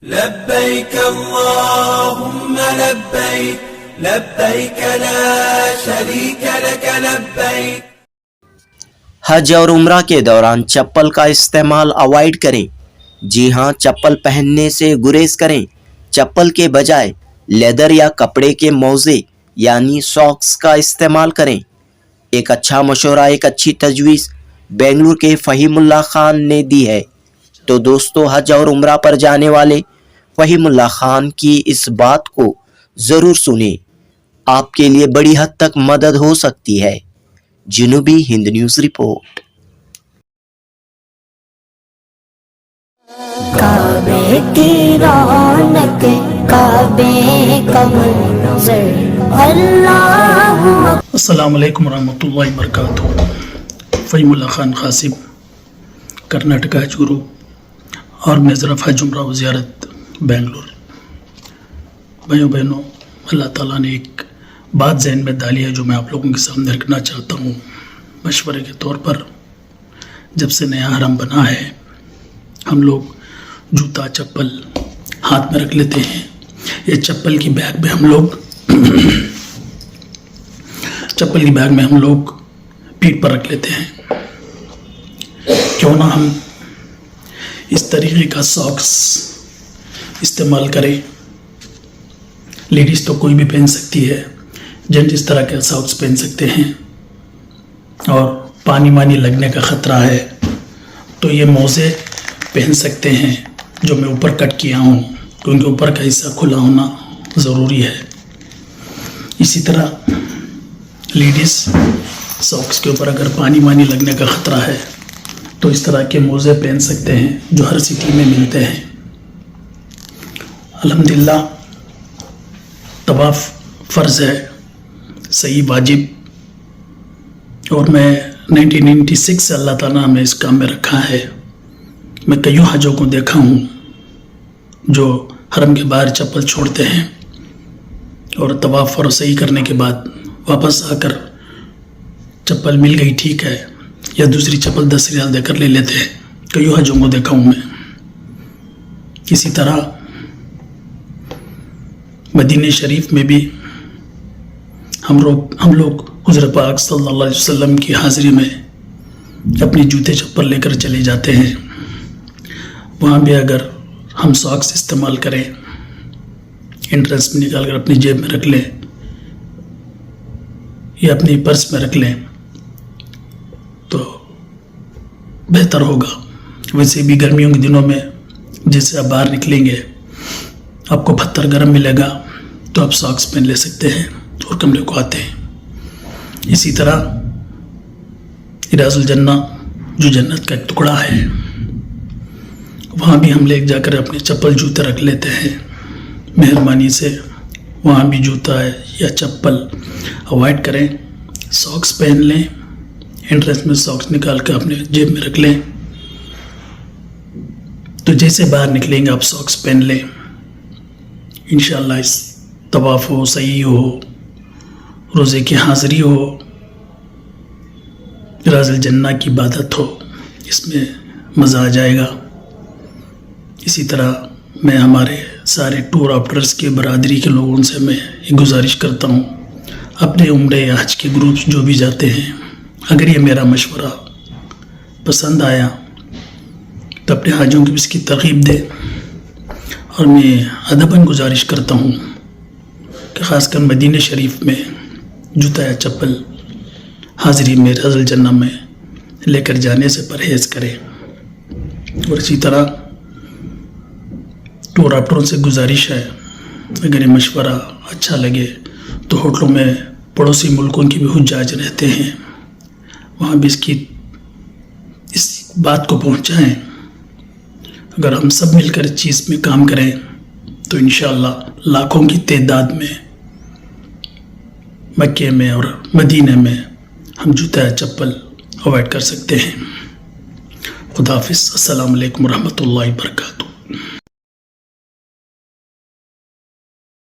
لبيك اللهم لبيك لبيك لا شريك لك لبيك۔ حج اور عمرہ کے دوران چپل کا استعمال اوائڈ کریں۔ جی ہاں، چپل پہننے سے گریز کریں۔ چپل کے بجائے لیدر یا کپڑے کے موزے یعنی ساکس کا استعمال کریں۔ ایک اچھا مشورہ، ایک اچھی تجویز بنگلور کے فہیم اللہ خان نے دی ہے۔ تو دوستو، حج اور عمرہ پر جانے والے فہیم اللہ خان کی اس بات کو ضرور سنیں، آپ کے لیے بڑی حد تک مدد ہو سکتی ہے۔ جنوبی ہند نیوز رپورٹ۔ کعبے کی رونق، کعبے کا منظر، اللہ۔ السلام علیکم ورحمۃ اللہ وبرکاتہ۔ فہیم اللہ خان قاسم، کرناٹکا حج گرو اور میزرف حج عمرہ و زیارت بنگلور۔ بھائیوں بہنوں، اللہ تعالیٰ نے ایک بات ذہن میں ڈالی ہے جو میں آپ لوگوں کے سامنے رکھنا چاہتا ہوں مشورے کے طور پر۔ جب سے نیا حرم بنا ہے، ہم لوگ جوتا چپل ہاتھ میں رکھ لیتے ہیں، یہ چپل کی بیگ میں ہم لوگ پیٹھ پر رکھ لیتے ہیں۔ کیوں نہ ہم اس طریقے کا ساکس استعمال کریں؟ لیڈیز تو کوئی بھی پہن سکتی ہے، جینٹس اس طرح کے ساکس پہن سکتے ہیں، اور پانی لگنے کا خطرہ ہے تو یہ موزے پہن سکتے ہیں جو میں اوپر کٹ کیا ہوں، کیونکہ اوپر کا حصہ کھلا ہونا ضروری ہے۔ اسی طرح لیڈیز ساکس کے اوپر اگر پانی لگنے کا خطرہ ہے تو اس طرح کے موزے پہن سکتے ہیں جو ہر سٹی میں ملتے ہیں۔ الحمدللہ طواف فرض ہے، صحیح واجب، اور میں 1996 سے اللہ تعالیٰ ہمیں اس کام میں رکھا ہے۔ میں کئیوں حجوں کو دیکھا ہوں جو حرم کے باہر چپل چھوڑتے ہیں اور طواف فرض صحیح کرنے کے بعد واپس آ کر چپل مل گئی ٹھیک ہے، یا دوسری چپل 10 ریال دے کر لے لیتے ہیں۔ کئیوں حجوں کو دیکھا ہوں میں۔ اسی طرح مدینہ شریف میں بھی ہم لوگ حضرت پاک صلی اللہ علیہ وسلم کی حاضری میں اپنی جوتے چپل لے کر چلے جاتے ہیں۔ وہاں بھی اگر ہم ساکس استعمال کریں، انٹرنس میں نکال کر اپنی جیب میں رکھ لیں یا اپنی پرس میں رکھ لیں تو بہتر ہوگا۔ ویسے بھی گرمیوں کے دنوں میں جیسے آپ باہر نکلیں گے آپ کو پتھر گرم ملے گا تو آپ ساکس پہن لے سکتے ہیں اور کمرے کو آتے ہیں۔ اسی طرح ریاض الجنہ جو جنت کا ایک ٹکڑا ہے، وہاں بھی ہم لے جا کر اپنے چپل جوتے رکھ لیتے ہیں۔ مہربانی سے وہاں بھی جوتا ہے یا چپل اوائڈ کریں، ساکس پہن لیں۔ انٹرنس میں ساکس نکال کر اپنے جیب میں رکھ لیں، تو جیسے باہر نکلیں گے آپ ساکس پہن لیں۔ انشاءاللہ اس طواف ہو، صحیح ہو، روزے کی حاضری ہو، ریاض الجنہ کی عبادت ہو، اس میں مزہ آ جائے گا۔ اسی طرح میں ہمارے سارے ٹور آپریٹرز کے برادری کے لوگوں سے میں یہ گزارش کرتا ہوں، اپنے عمرے یا حج کے گروپس جو بھی جاتے ہیں، اگر یہ میرا مشورہ پسند آیا تو اپنے حاجوں کی بھی اس کی ترغیب دیں۔ اور میں ادباً گزارش کرتا ہوں کہ خاص کر مدینہ شریف میں جوتا یا چپل حاضری میں ریاض الجنہ میں لے کر جانے سے پرہیز کریں۔ اور اسی طرح ٹور آپریٹروں سے گزارش ہے، اگر یہ مشورہ اچھا لگے تو ہوٹلوں میں پڑوسی ملکوں کی بھی حجاج رہتے ہیں، وہاں بھی اس بات کو پہنچائیں۔ اگر ہم سب مل کر اس چیز میں کام کریں تو انشاءاللہ لاکھوں کی تعداد میں مکے میں اور مدینہ میں ہم جوتا یا چپل اوائڈ کر سکتے ہیں۔ خدا حافظ۔ السلام علیکم ورحمۃ اللہ وبرکاتہ۔